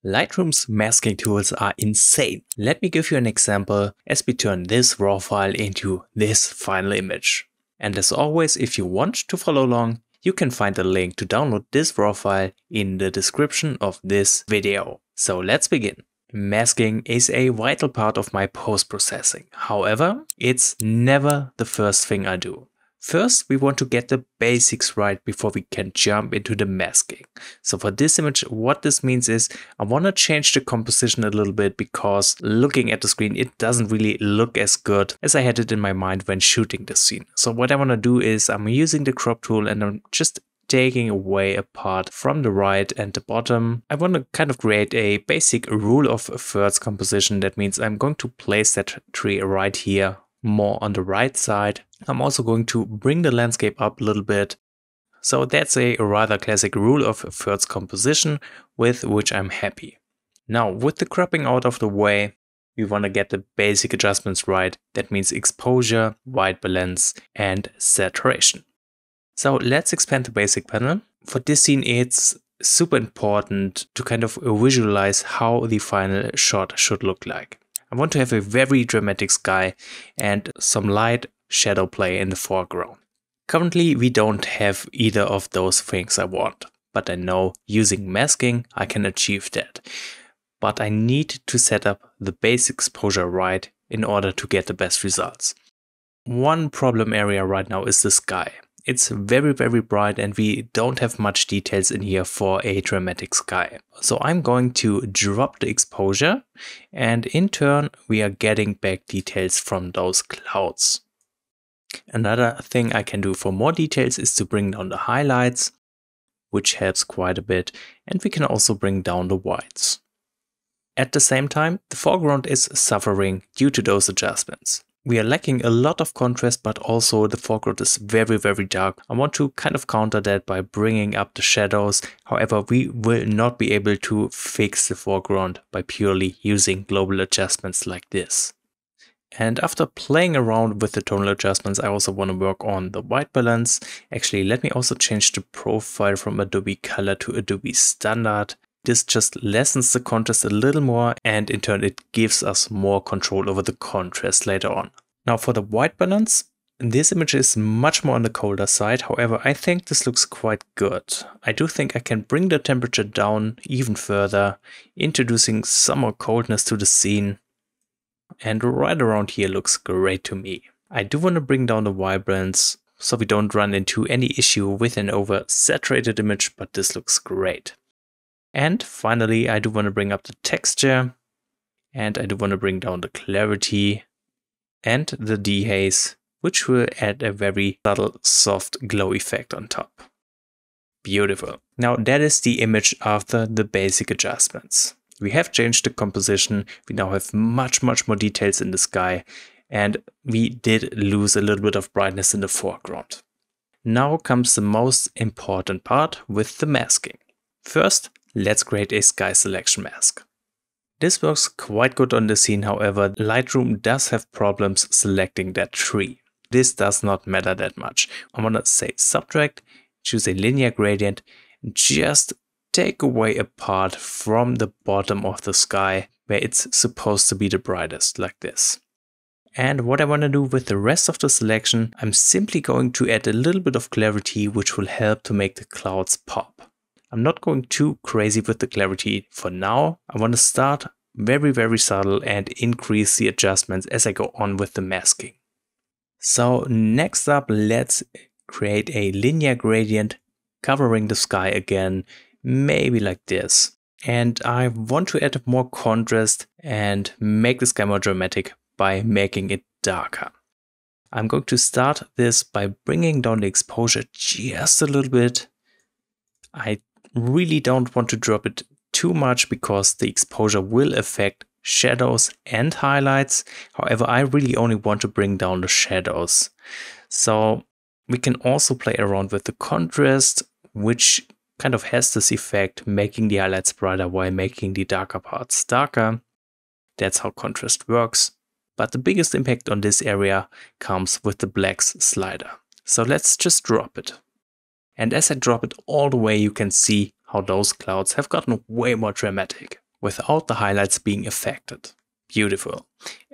Lightroom's masking tools are insane. Let me give you an example as we turn this raw file into this final image. And as always, if you want to follow along, you can find a link to download this raw file in the description of this video. So let's begin. Masking is a vital part of my post-processing. However, it's never the first thing I do. First, we want to get the basics right before we can jump into the masking. So for this image, what this means is I want to change the composition a little bit because looking at the screen, it doesn't really look as good as I had it in my mind when shooting the scene. So what I want to do is I'm using the crop tool and I'm just taking away a part from the right and the bottom. I want to kind of create a basic rule of thirds composition. That means I'm going to place that tree right here, more on the right side. I'm also going to bring the landscape up a little bit. So that's a rather classic rule of thirds composition with which I'm happy. Now with the cropping out of the way, we want to get the basic adjustments right. That means exposure, white balance and saturation. So let's expand the basic panel. For this scene, it's super important to kind of visualize how the final shot should look like. I want to have a very dramatic sky and some light shadow play in the foreground. Currently, we don't have either of those things I want, but I know using masking, I can achieve that. But I need to set up the base exposure right in order to get the best results. One problem area right now is the sky. It's very, very bright and we don't have much details in here for a dramatic sky. So I'm going to drop the exposure and in turn we are getting back details from those clouds. Another thing I can do for more details is to bring down the highlights, which helps quite a bit, and we can also bring down the whites. At the same time, the foreground is suffering due to those adjustments. We are lacking a lot of contrast, but also the foreground is very, very dark. I want to kind of counter that by bringing up the shadows. However, we will not be able to fix the foreground by purely using global adjustments like this. And after playing around with the tonal adjustments, I also want to work on the white balance. Actually, let me also change the profile from Adobe Color to Adobe Standard. This just lessens the contrast a little more and in turn it gives us more control over the contrast later on. Now for the white balance, this image is much more on the colder side. However, I think this looks quite good. I do think I can bring the temperature down even further, introducing some more coldness to the scene. And right around here looks great to me. I do want to bring down the vibrance so we don't run into any issue with an oversaturated image, but this looks great. And finally, I do want to bring up the texture and I do want to bring down the clarity and the dehaze, which will add a very subtle, soft glow effect on top. Beautiful. Now that is the image after the basic adjustments. We have changed the composition. We now have much more details in the sky and we did lose a little bit of brightness in the foreground. Now comes the most important part with the masking. First, let's create a sky selection mask. This works quite good on the scene, however, Lightroom does have problems selecting that tree. This does not matter that much. I want to say subtract, choose a linear gradient, and just take away a part from the bottom of the sky where it's supposed to be the brightest, like this. And what I want to do with the rest of the selection, I'm simply going to add a little bit of clarity, which will help to make the clouds pop. I'm not going too crazy with the clarity for now. I want to start very subtle and increase the adjustments as I go on with the masking. So next up, let's create a linear gradient covering the sky again, maybe like this. And I want to add more contrast and make the sky more dramatic by making it darker. I'm going to start this by bringing down the exposure just a little bit. I really don't want to drop it too much because the exposure will affect shadows and highlights. However, I really only want to bring down the shadows. So we can also play around with the contrast, which kind of has this effect, making the highlights brighter while making the darker parts darker. That's how contrast works. But the biggest impact on this area comes with the blacks slider. So let's just drop it. And as I drop it all the way, you can see how those clouds have gotten way more dramatic. without the highlights being affected. Beautiful.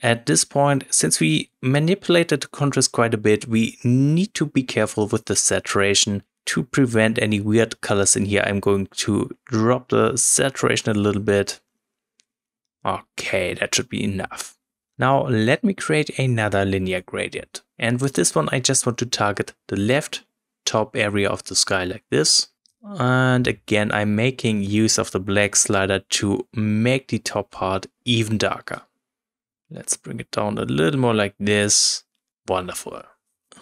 At this point, since we manipulated the contrast quite a bit, we need to be careful with the saturation to prevent any weird colors in here. I'm going to drop the saturation a little bit. Okay, that should be enough. Now let me create another linear gradient. And with this one, I just want to target the left top area of the sky like this. And again, I'm making use of the black slider to make the top part even darker. Let's bring it down a little more like this. Wonderful.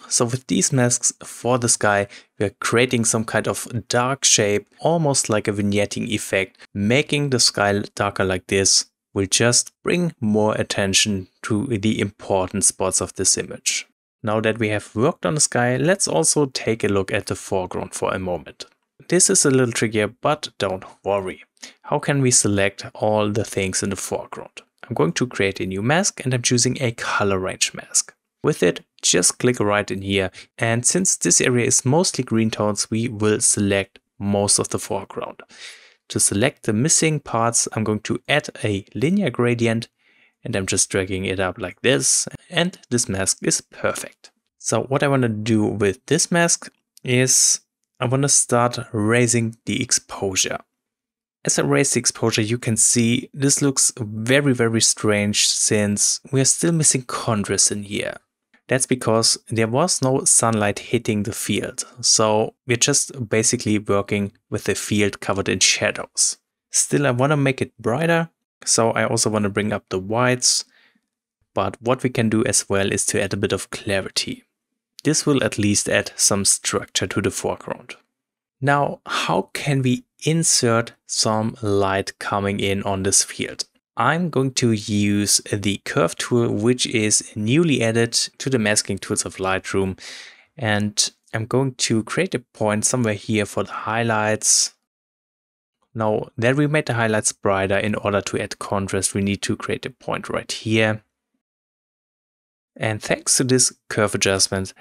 So with these masks for the sky, we're creating some kind of dark shape, almost like a vignetting effect. Making the sky darker like this will just bring more attention to the important spots of this image. Now that we have worked on the sky, let's also take a look at the foreground for a moment. This is a little trickier, but don't worry. How can we select all the things in the foreground? I'm going to create a new mask and I'm choosing a color range mask. With it, just click right in here. And since this area is mostly green tones, we will select most of the foreground. To select the missing parts, I'm going to add a linear gradient and I'm just dragging it up like this. And this mask is perfect. So what I want to do with this mask is I want to start raising the exposure. As I raise the exposure, you can see this looks very, very strange since we are still missing contrast in here. That's because there was no sunlight hitting the field. So we're just basically working with the field covered in shadows. Still, I want to make it brighter. So I also want to bring up the whites. But what we can do as well is to add a bit of clarity. This will at least add some structure to the foreground. Now, how can we insert some light coming in on this field? I'm going to use the curve tool, which is newly added to the masking tools of Lightroom. And I'm going to create a point somewhere here for the highlights. Now that we made the highlights brighter, in order to add contrast, we need to create a point right here. And thanks to this curve adjustment,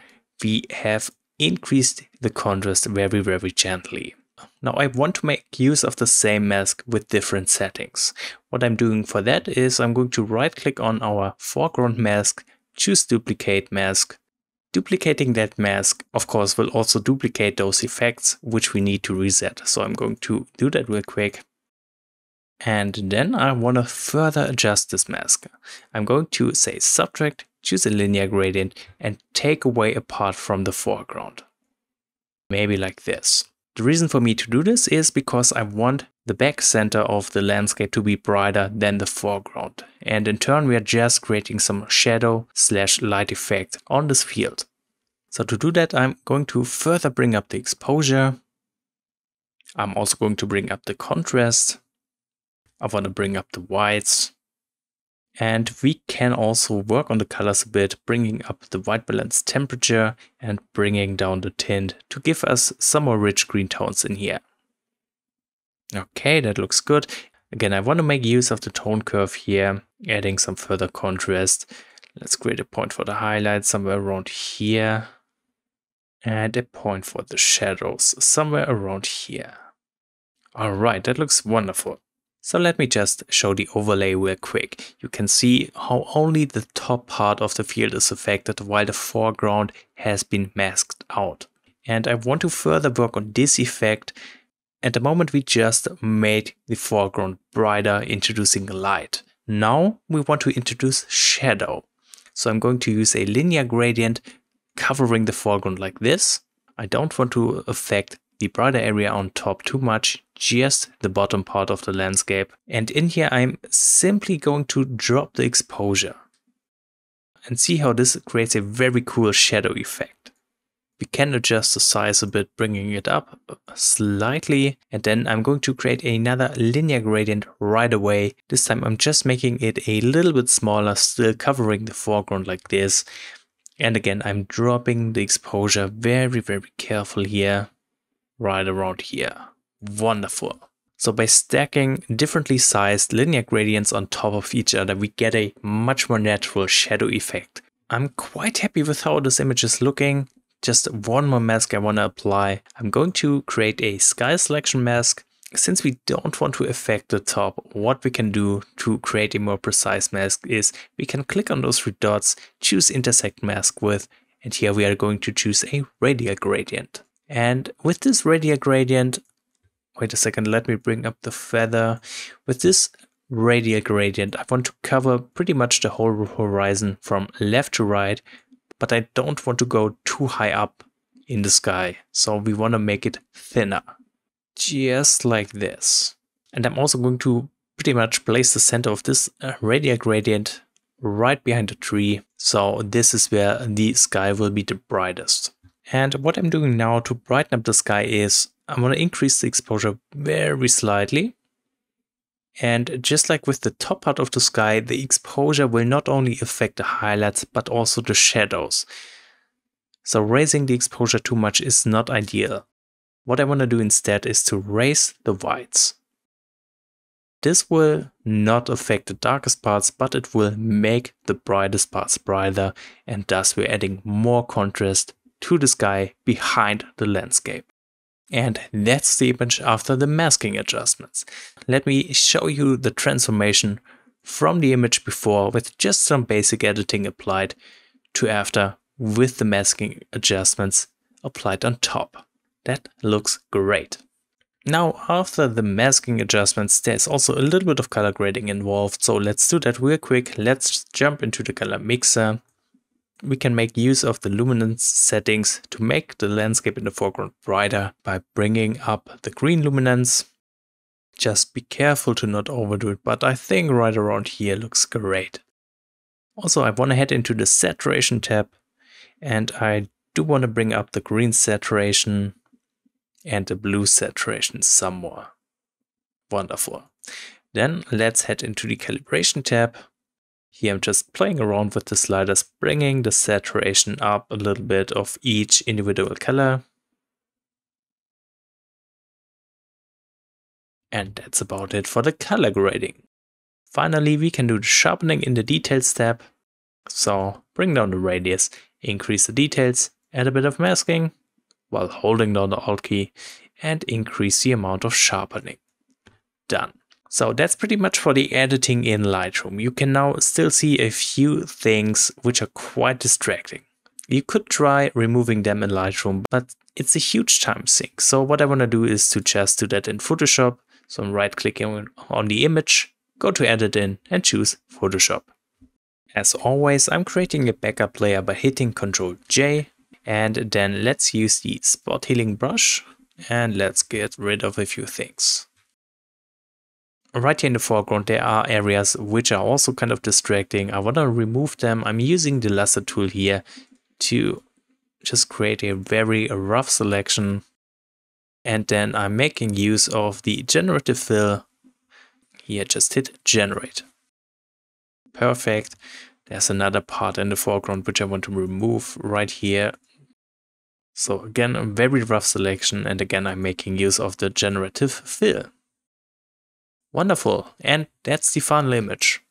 we have increased the contrast very, very gently. Now I want to make use of the same mask with different settings. What I'm doing for that is I'm going to right click on our foreground mask, choose duplicate mask. Duplicating that mask, of course, will also duplicate those effects which we need to reset. So I'm going to do that real quick. And then I want to further adjust this mask. I'm going to say subtract, choose a linear gradient and take away a part from the foreground. Maybe like this. The reason for me to do this is because I want the back center of the landscape to be brighter than the foreground. And in turn, we are just creating some shadow / light effect on this field. So to do that, I'm going to further bring up the exposure. I'm also going to bring up the contrast. I want to bring up the whites. And we can also work on the colors a bit, bringing up the white balance temperature and bringing down the tint to give us some more rich green tones in here. Okay, that looks good. Again, I want to make use of the tone curve here, adding some further contrast. Let's create a point for the highlights somewhere around here. And a point for the shadows somewhere around here. All right, that looks wonderful. So let me just show the overlay real quick. You can see how only the top part of the field is affected while the foreground has been masked out. And I want to further work on this effect. At the moment we just made the foreground brighter, introducing light. Now we want to introduce shadow. So I'm going to use a linear gradient covering the foreground like this. I don't want to affect the brighter area on top too much, just the bottom part of the landscape. And in here I'm simply going to drop the exposure and see how this creates a very cool shadow effect. We can adjust the size a bit, bringing it up slightly. And then I'm going to create another linear gradient right away. This time I'm just making it a little bit smaller, still covering the foreground like this. And again, I'm dropping the exposure very, very careful here. Right around here. Wonderful. So by stacking differently sized linear gradients on top of each other, we get a much more natural shadow effect. I'm quite happy with how this image is looking. Just one more mask I want to apply. I'm going to create a sky selection mask. Since we don't want to affect the top, what we can do to create a more precise mask is we can click on those 3 dots, choose intersect mask with, and here we are going to choose a radial gradient. And with this radial gradient, wait a second, let me bring up the feather. With this radial gradient, I want to cover pretty much the whole horizon from left to right, but I don't want to go too high up in the sky. So we want to make it thinner. Just like this. And I'm also going to pretty much place the center of this radial gradient right behind the tree. So this is where the sky will be the brightest. And what I'm doing now to brighten up the sky is I'm going to increase the exposure very slightly. And just like with the top part of the sky, the exposure will not only affect the highlights, but also the shadows. So raising the exposure too much is not ideal. What I want to do instead is to raise the whites. This will not affect the darkest parts, but it will make the brightest parts brighter, and thus we're adding more contrast to the sky behind the landscape. And that's the image after the masking adjustments. Let me show you the transformation from the image before with just some basic editing applied to after with the masking adjustments applied on top. That looks great. Now, after the masking adjustments, there's also a little bit of color grading involved. So let's do that real quick. Let's jump into the color mixer. We can make use of the luminance settings to make the landscape in the foreground brighter by bringing up the green luminance. Just be careful to not overdo it, but I think right around here looks great. Also, I want to head into the saturation tab, and I do want to bring up the green saturation and the blue saturation some more. Wonderful. Then let's head into the calibration tab. Here I'm just playing around with the sliders, bringing the saturation up a little bit of each individual color. And that's about it for the color grading. Finally, we can do the sharpening in the details tab. So bring down the radius, increase the details, add a bit of masking, while holding down the Alt key, and increase the amount of sharpening. Done. So that's pretty much for the editing in Lightroom. You can now still see a few things which are quite distracting. You could try removing them in Lightroom, but it's a huge time sink. So what I want to do is to just do that in Photoshop. So I'm right clicking on the image, go to Edit In and choose Photoshop. As always, I'm creating a backup layer by hitting Ctrl J. And then let's use the spot healing brush and let's get rid of a few things. Right here in the foreground there are areas which are also kind of distracting. I want to remove them. I'm using the lasso tool here to just create a very rough selection. And then I'm making use of the generative fill. Here just hit generate. Perfect. There's another part in the foreground which I want to remove right here. So again, a very rough selection, and again I'm making use of the generative fill. Wonderful, and that's the final image.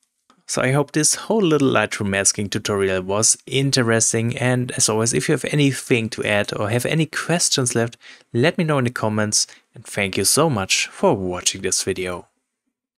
So I hope this whole little Lightroom masking tutorial was interesting, and as always, if you have anything to add or have any questions left, let me know in the comments, and thank you so much for watching this video.